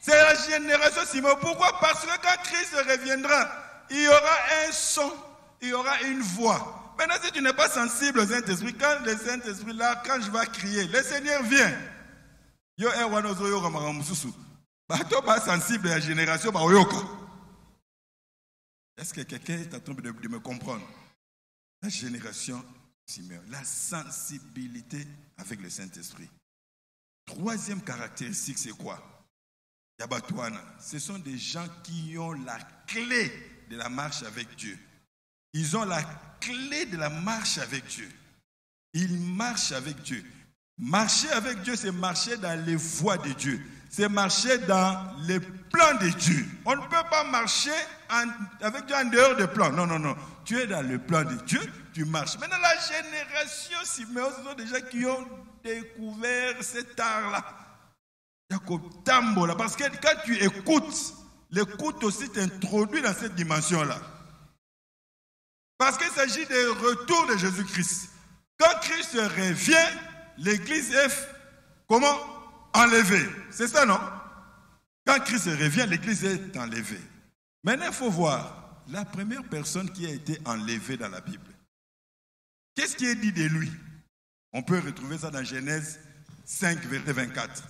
C'est la génération Simon. Pourquoi? Parce que quand Christ reviendra, il y aura un son, il y aura une voix. Maintenant, si tu n'es pas sensible au Saint-Esprit, quand le Saint-Esprit là, quand je vais crier, le Seigneur vient. Yo un wanozo yo kamara mususu. Bah toi pas sensible à la génération bah oyoka. Est-ce que quelqu'un est en train de me comprendre? La génération Simeon, la sensibilité avec le Saint-Esprit. Troisième caractéristique, c'est quoi? Yabatouana, ce sont des gens qui ont la clé de la marche avec Dieu. Ils ont la clé de la marche avec Dieu. Ils marchent avec Dieu. Marcher avec Dieu, c'est marcher dans les voies de Dieu. C'est marcher dans les plans de Dieu. On ne peut pas marcher avec Dieu en dehors des plans. Non, non, non. Tu es dans le plan de Dieu, tu marches. Maintenant, la génération Simeon, ce sont des gens qui ont découvert cet art-là. Parce que quand tu écoutes, l'écoute aussi t'introduit dans cette dimension-là. Parce qu'il s'agit du retour de Jésus-Christ. Quand Christ revient, l'église est comment? Enlevée. C'est ça, non? Quand Christ revient, l'église est enlevée. Maintenant, il faut voir la première personne qui a été enlevée dans la Bible. Qu'est-ce qui est dit de lui? On peut retrouver ça dans Genèse 5, verset 24.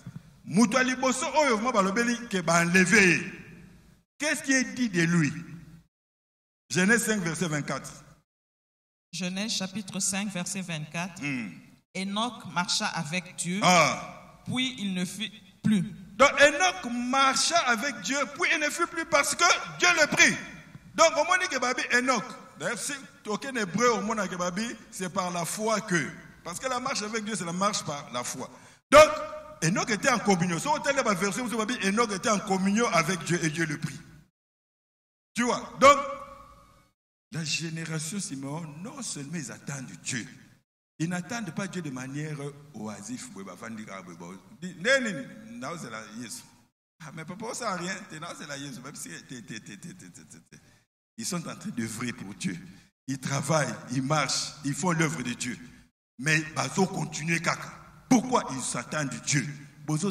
Qu'est-ce qui est dit de lui? Genèse 5, verset 24. Genèse chapitre 5, verset 24. Enoch marcha avec Dieu, puis il ne fut plus. Donc Enoch marcha avec Dieu, puis il ne fut plus parce que Dieu le prit. Donc au moins que Babi Enoch, d'ailleurs si aucun hébreu au monde que Babi, c'est par la foi que. Parce que la marche avec Dieu, c'est la marche par la foi. Donc Enoch était en communion. Si on t'a la version où Babi, Enoch était en communion avec Dieu et Dieu le prit. Tu vois? Donc la génération Simeon, non seulement ils attendent Dieu. Ils n'attendent pas Dieu de manière oisive. Mais papa, ça n'a rien. Ils sont en train d'œuvrer pour Dieu. Ils travaillent, ils marchent, ils font l'œuvre de Dieu. Mais ils ont continué caca. Pourquoi ils s'attendent Dieu? Nga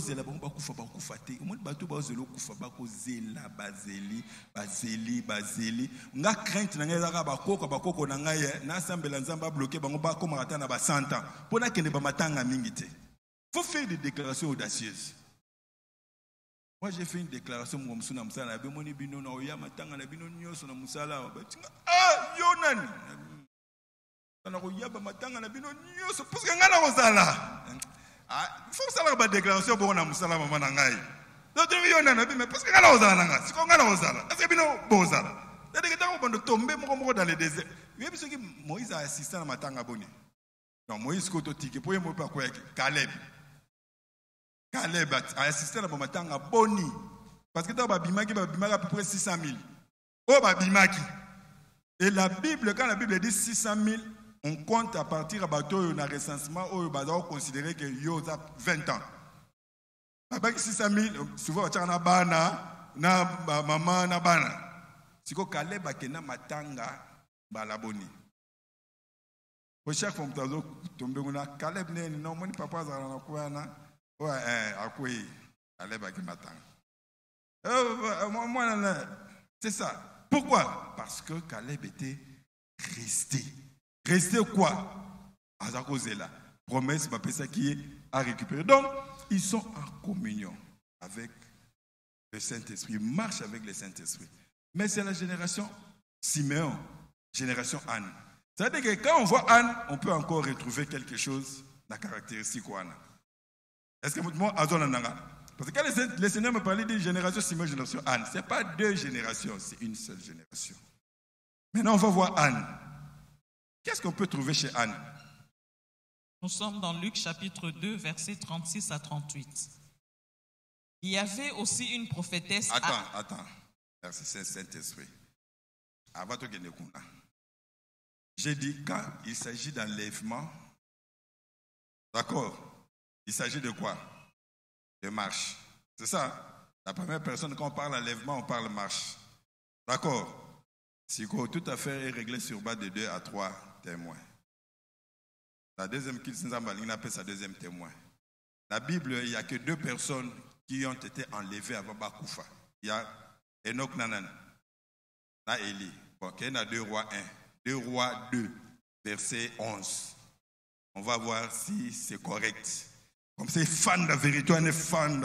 crainte na ngeza bakoko na ngaye na sambela nzamba bloqué bango ba koma ata na ba 100 ans pona kende ba matanga mingi te. Faut faire des déclarations audacieuses. Moi j'ai fait une déclaration mo msuna musala na bemoni bino na oya matanga na bino nyoso na musala ba tinga yonani na ko yaba matanga na bino nyoso parce que ngana kozala. Il faut savoir la déclaration pour on musala maman na ngai. Donc tu viens na mais parce que ngana kozala na ngai. Siko ngana kozala. Est-ce que bino bozala? C'est-à-dire que quand on tombe dans le désert, vous savez que Moïse a assisté à matanga boni. Non, Moïse ko to tiki pour yemo pa ko Caleb. Caleb a assisté à matanga boni parce que dans babimaki à peu près 600 000. Oh babimaki. Et la Bible, quand la Bible dit 600 000, on compte à partir de bateau na recensement où on considérait que yo a 20 ans. Avec 600 000, souvent on a bana na maman na bana. Siko Caleb akena matanga balaboni. Au chaque fois que tombe ngona Caleb ne non moni papa za na kwa na akoi Caleb akena matanga. Moi c'est ça. Pourquoi? Parce que Caleb était resté. Resté quoi? Azakozela. Promesse ça qui est à récupérer. Donc ils sont en communion avec le Saint-Esprit. Ils marchent avec le Saint-Esprit. Mais c'est la génération Simeon, génération Anne. C'est-à-dire que quand on voit Anne, on peut encore retrouver quelque chose, la caractéristique Anne. Est-ce que moi, Azonananga? Parce que quand le Seigneur me parlait d'une génération Simeon, génération Anne, ce n'est pas deux générations, c'est une seule génération. Maintenant, on va voir Anne. Qu'est-ce qu'on peut trouver chez Anne? Nous sommes dans Luc chapitre 2, versets 36 à 38. Il y avait aussi une prophétesse... Attends. Merci Saint-Esprit. J'ai dit quand il s'agit d'enlèvement, d'accord, il s'agit de quoi? De marche. C'est ça. La première personne, quand on parle enlèvement, on parle marche. D'accord. Si toute affaire est réglée sur base de 2 à 3 témoins. La deuxième on appelle ça deuxième témoin. La Bible, il n'y a que 2 personnes qui ont été enlevées avant Bakoufa. Il y a Enoch Nanan, et Élie. Bon, il y en a 2 rois 1. 2 rois 2, verset 11. On va voir si c'est correct. Comme c'est fan de la vérité, on est fan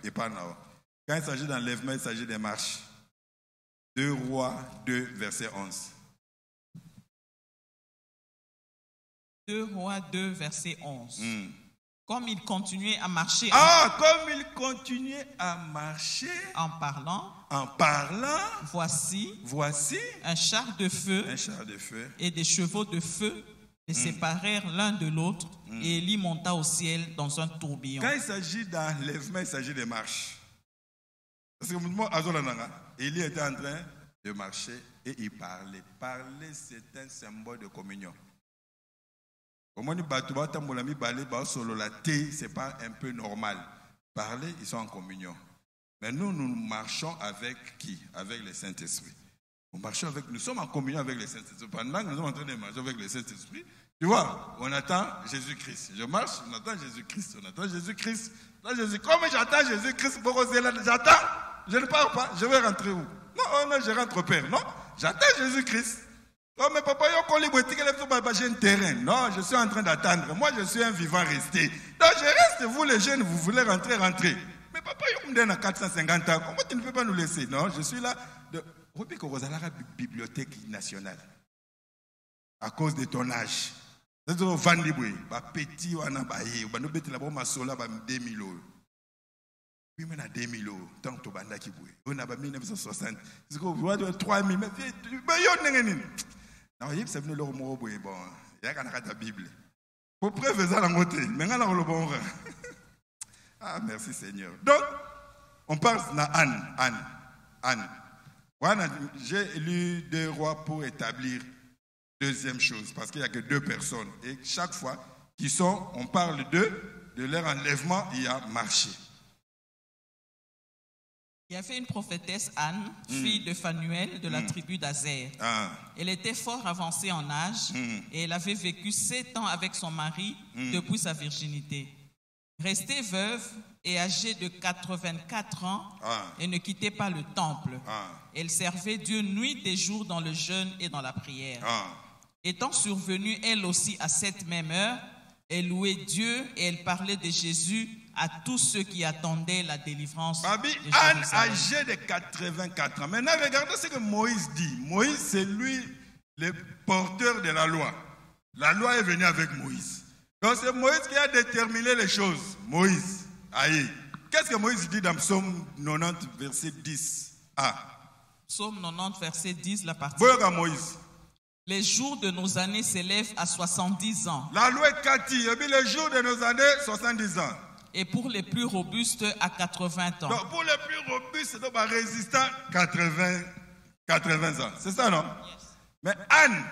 et pas non. Quand il s'agit d'enlèvement, il s'agit des marches. 2 rois 2, verset 11. 2 rois 2, verset 11. Comme il continuait à marcher. Comme il continuait à marcher. En parlant. Voici. Un char de feu. Et des chevaux de feu les séparèrent l'un de l'autre. Et Élie monta au ciel dans un tourbillon. Quand il s'agit d'enlèvement, il s'agit de marche. Parce que Élie était en train de marcher et il parlait. Parler, c'est un symbole de communion. C'est pas un peu normal. Parler, ils sont en communion. Mais nous marchons avec qui? Avec le Saint-Esprit. Nous sommes en communion avec le Saint-Esprit. Pendant que nous sommes en train de marcher avec le Saint-Esprit, tu vois, on attend Jésus-Christ. Je marche, on attend Jésus-Christ. Là, comme j'attends Jésus-Christ, j'attends. Je ne pars pas, je vais rentrer où? Non, je rentre au Père. Non, j'attends Jésus-Christ. Oh, mais papa, j'ai un terrain. Non, je suis en train d'attendre. Moi, je suis un vivant resté. Donc, je reste, vous les jeunes, vous voulez rentrer. Mais papa, il me donne à 450 ans. Comment tu ne peux pas nous laisser? Non, je suis là. Bibliothèque nationale. À cause de ton âge. Petit, on a baillé. On a mis la bombe à sola, 2000 euros. Oui, mais on a 2000 euros. Tant que tu as dit, on a 1960. C'est quoi? 3000. Mais non, il c'est venu le mot bon, il y a la Bible. Pour preuve ça la montée, mais on a le bon. Ah, merci Seigneur. Donc, on parle d'Anne. J'ai lu 2 rois pour établir deuxième chose, parce qu'il n'y a que 2 personnes. Et chaque fois on parle de leur enlèvement, il y a marché. Il y avait une prophétesse Anne, fille de Phanuel de la tribu d'Azer. Elle était fort avancée en âge et elle avait vécu 7 ans avec son mari depuis sa virginité. Restée veuve et âgée de 84 ans, elle ne quittait pas le temple. Elle servait Dieu nuit et jour dans le jeûne et dans la prière. Étant survenue elle aussi à cette même heure, elle louait Dieu et elle parlait de Jésus à tous ceux qui attendaient la délivrance de Anne, âgée de 84 ans. Maintenant, regardez ce que Moïse dit. Moïse, c'est lui le porteur de la loi. La loi est venue avec Moïse. Donc, c'est Moïse qui a déterminé les choses. Moïse, aïe. Qu'est-ce que Moïse dit dans Psaume 90, verset 10? Psaume 90, verset 10, la partie. Moïse. Les jours de nos années s'élèvent à 70 ans. La loi est Kati. Les jours de nos années, 70 ans. Et pour les plus robustes, à 80 ans. Donc, pour les plus robustes, donc, résistants, 80 ans. C'est ça, non? Yes. Mais Anne,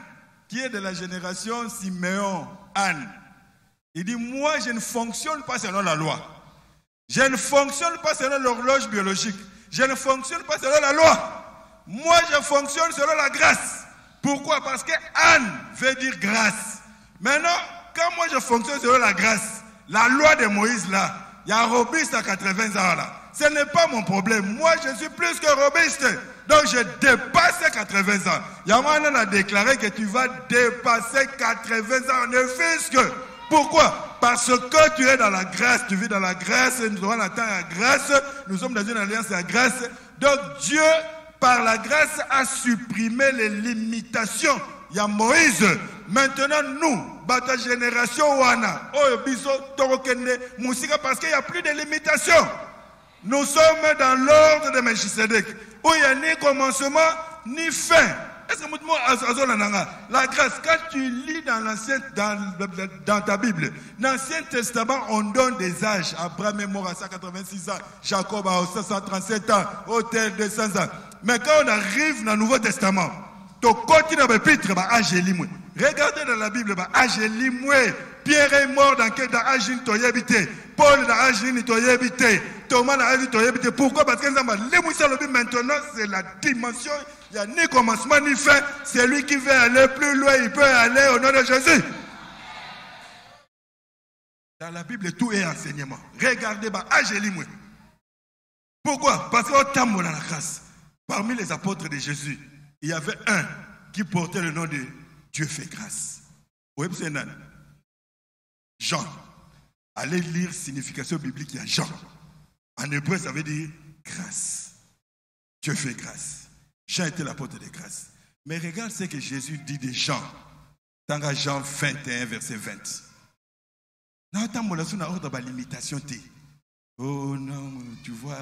qui est de la génération Siméon, Anne, il dit, moi, je ne fonctionne pas selon la loi. Je ne fonctionne pas selon l'horloge biologique. Je ne fonctionne pas selon la loi. Moi, je fonctionne selon la grâce. Pourquoi? Parce que Anne veut dire grâce. Maintenant, quand moi, je fonctionne selon la grâce, la loi de Moïse là, il y a robuste à 80 ans là. Ce n'est pas mon problème. Moi, je suis plus que robuste. Donc, je dépasse 80 ans. Yaman a déclaré que tu vas dépasser 80 ans. Ne fais que. Pourquoi? Parce que tu es dans la grâce. Tu vis dans la grâce. Nous avons atteint la grâce. Nous sommes dans une alliance à la grâce. Donc, Dieu, par la grâce, a supprimé les limitations. Il y a Moïse. Maintenant, nous, ta génération, parce qu'il n'y a plus de limitations. Nous sommes dans l'ordre de Melchisedec, où il n'y a ni commencement, ni fin. Est-ce que la grâce, quand tu lis dans ta Bible, dans l'Ancien Testament, on donne des âges. Abraham est mort à 186 ans, Jacob à 537 ans, Hôtel 200 ans. Mais quand on arrive dans le Nouveau Testament, tu continues à pétrer, regardez dans la Bible, Pierre est mort dans Agin Toyebité, Paul dans Agin Toyebité, Thomas dans Agin Toyebité. Pourquoi? Parce que maintenant, c'est la dimension. Il n'y a ni commencement ni fin. C'est lui qui veut aller plus loin, il peut aller au nom de Jésus. Dans la Bible, tout est enseignement. Regardez, pourquoi? Parce qu'au temps de la grâce, parmi les apôtres de Jésus, il y avait un qui portait le nom de Dieu fait grâce. Jean. Allez lire signification biblique, il y a Jean. En hébreu, ça veut dire grâce. Dieu fait grâce. Jean était l'apôtre de grâce. Mais regarde ce que Jésus dit de Jean. Dans Jean 21, verset 20. Limitation. Oh non, tu vois,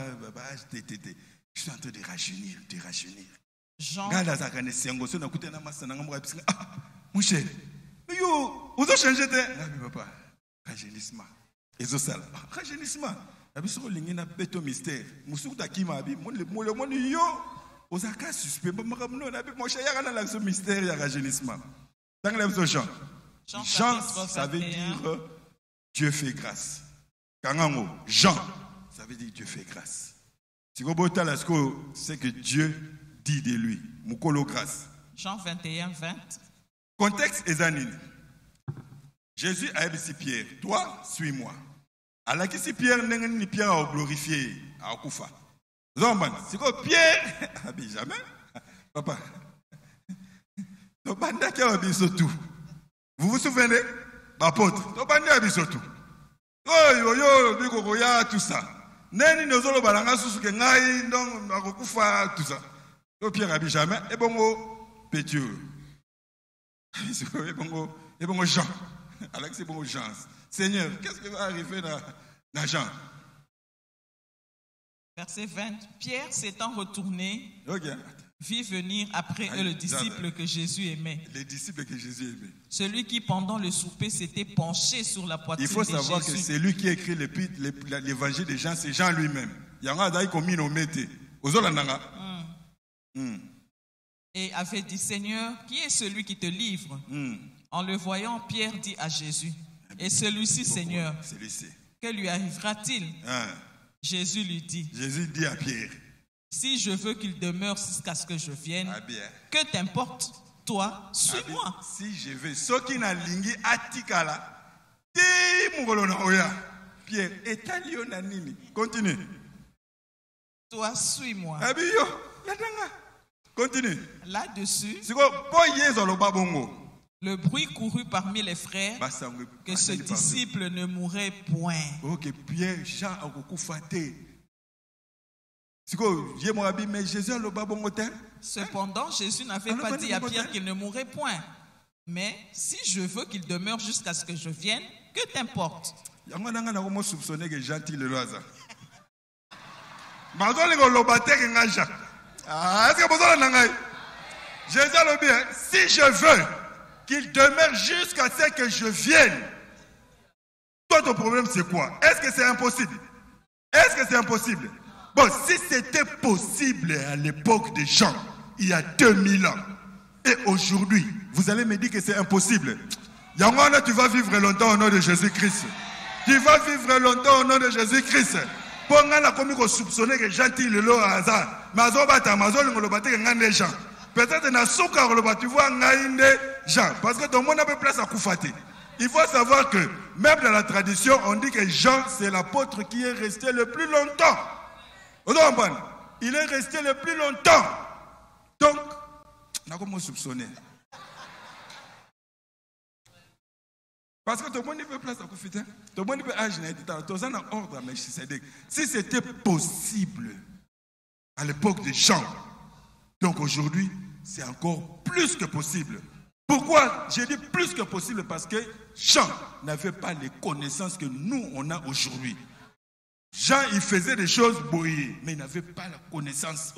je suis en train de rajeunir, Jean. Mon cher, vous avez changé de... papa, rajeunissement. Rajeunissement. Il mystère. Aux cas suspect, mystère, il y a rajeunissement. Dans Jean, ça veut dire Dieu fait grâce. Jean, ça veut dire Dieu fait grâce. C'est que Dieu dit de lui. Mukolo grâce. Jean 21, 20. Contexte Ezanine. Jésus a dit Pierre, toi, suis-moi. Alors que si Pierre n'est Pierre a glorifié à Koufa. Zomban, c'est quoi Pierre? Jamais. Papa. Vous vous souvenez? Apôtre. Tout ça. Neni nozolo balanga susu ke ngai donc akokufa tout ça. Donc Pierre a jamais et bongo Pétieux. Et bongo Jean. Alors que c'est bongo Jean. Seigneur, qu'est-ce qui va arriver dans Jean? Verset 20. Pierre s'étant retourné, vit venir après eux le disciple que Jésus aimait. Les disciples que Jésus aimait. Celui qui pendant le souper s'était penché sur la poitrine de Jésus. Il faut savoir que c'est lui qui a écrit l'évangile de Jean, c'est Jean lui-même. Et avait dit, Seigneur, qui est celui qui te livre? En le voyant, Pierre dit à Jésus, et celui-ci, Seigneur, que lui arrivera-t-il? Jésus lui dit, à Pierre, si je veux qu'il demeure jusqu'à ce que je vienne, que t'importe, toi, suis-moi. Si je veux, ce qui n'a lingi atikala, Pierre, continue. Toi, suis-moi. Continue. Là-dessus, le bruit courut parmi les frères que ce disciple ne mourrait point. Ok, Pierre, Jean, Cependant, Jésus n'avait pas dit à Pierre qu'il ne mourrait point. Mais si je veux qu'il demeure jusqu'à ce que je vienne, que t'importe? Jésus a dit, si je veux qu'il demeure jusqu'à ce que je vienne, toi ton problème c'est quoi? Est-ce que c'est impossible? Est-ce que c'est impossible? Bon, si c'était possible à l'époque des gens, il y a 2000 ans, et aujourd'hui, vous allez me dire que c'est impossible. Yangwana, tu vas vivre longtemps au nom de Jésus-Christ. Tu vas vivre longtemps au nom de Jésus-Christ. Pour nga la komi ko soupçonner que gentil le lo hasard. Mazo bata mazo ngolo bata que ngane gens. Peut-être na souka ko tu vois ngainde Jean parce que ton monde n'a pas place à Koufati. Il faut savoir que même dans la tradition, on dit que Jean c'est l'apôtre qui est resté le plus longtemps. Il est resté le plus longtemps. Donc, n'a comment soupçonner. Parce que tout le monde peut place à Koufiti. Tout le monde peut agir. Ordre à Melchisedec. Si c'était possible à l'époque de Jean, donc aujourd'hui, c'est encore plus que possible. Pourquoi j'ai dit plus que possible? Parce que Jean n'avait pas les connaissances que nous, on a aujourd'hui. Jean, il faisait des choses brouillées, mais il n'avait pas la connaissance.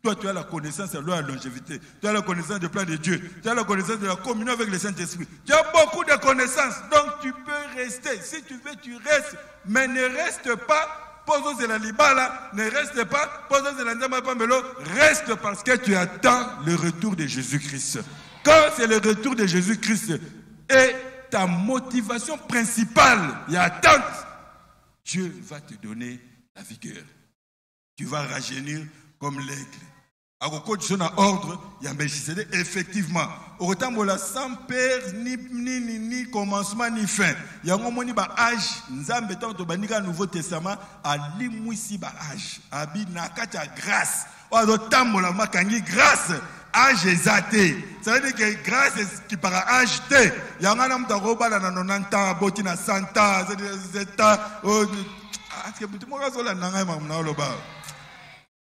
Toi, tu as la connaissance de la longévité. Tu as la connaissance du plan de Dieu. Tu as la connaissance de la communion avec le Saint-Esprit. Tu as beaucoup de connaissances. Donc, tu peux rester. Si tu veux, tu restes. Mais ne reste pas. Pose la libala. Ne reste pas. Pose la ndama pamelo. Reste parce que tu attends le retour de Jésus-Christ. Quand c'est le retour de Jésus-Christ et ta motivation principale, il y a attente. Dieu va te donner la vigueur. Tu vas rajeunir comme l'aigle. À côté de ordre, il y a Melchisédek, effectivement. Au retambola sans père, ni commencement, ni fin. Il y a un moment où âge, Nzambe tant to banika Nouveau Testament, à limousi ba âge. Abi nakacha grâce. Au retambola makangi grâce. Âge exaté. Ça veut dire que grâce qui par âge T. Il y a un homme qui a roba dans 90 ans, boti na 100 ans, 7 ans.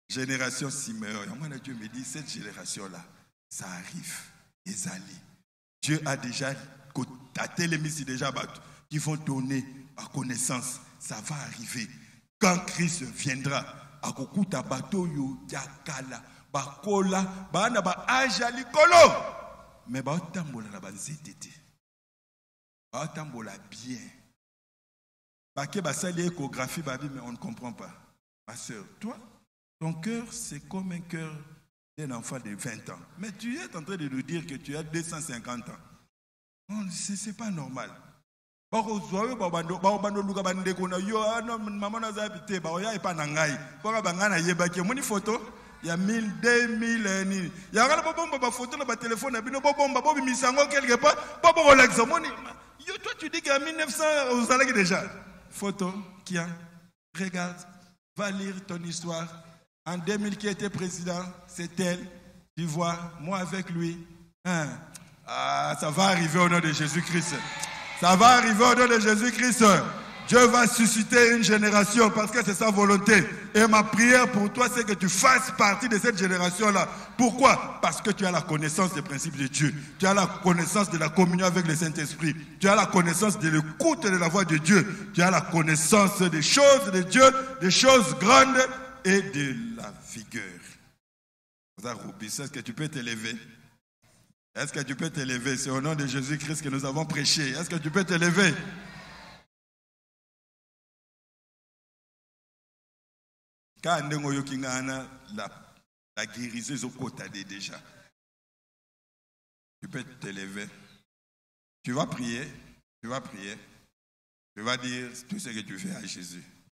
Génération Siméon. Dieu me dit, cette génération-là, ça arrive. Ezali. Dieu a déjà tâté les missions déjà qui vont donner à connaissance. Ça va arriver. Quand Christ viendra, à Kokuta bateau yo yakala. Bakola, bana ba aja likolo. Mais ba tambola na banzetete. Ba tambola bien. Ba ke ba sali échographie ba mais on ne comprend pas. Ma sœur, toi, ton cœur c'est comme un cœur d'un enfant de 20 ans. Mais tu es en train de nous dire que tu as 250 ans. Non, c'est pas normal. Ba ko zoyo ba bando luka bande ko na yo no mama na zabite ba ya ipa na ngai. Ba ba ngana yeba ke moni photo. Il y a 1000, 2000, il y a un photo dans le téléphone, il y a un misango quelque part, toi tu dis qu'en 1900, vous allez déjà. Photo, qui a, regarde, va lire ton histoire. En 2000, qui était président, c'est elle, tu vois, moi avec lui. Ça va arriver au nom de Jésus-Christ. Ça va arriver au nom de Jésus-Christ. Dieu va susciter une génération parce que c'est sa volonté. Et ma prière pour toi, c'est que tu fasses partie de cette génération-là. Pourquoi? Parce que tu as la connaissance des principes de Dieu. Tu as la connaissance de la communion avec le Saint-Esprit. Tu as la connaissance de l'écoute de la voix de Dieu. Tu as la connaissance des choses de Dieu, des choses grandes et de la vigueur. Est-ce que tu peux t'élever? Est-ce que tu peux t'élever? C'est au nom de Jésus-Christ que nous avons prêché. Est-ce que tu peux t'élever? Quand la guérison au côté déjà, tu peux t'élever, tu vas prier, tu vas dire tout ce que tu fais à Jésus.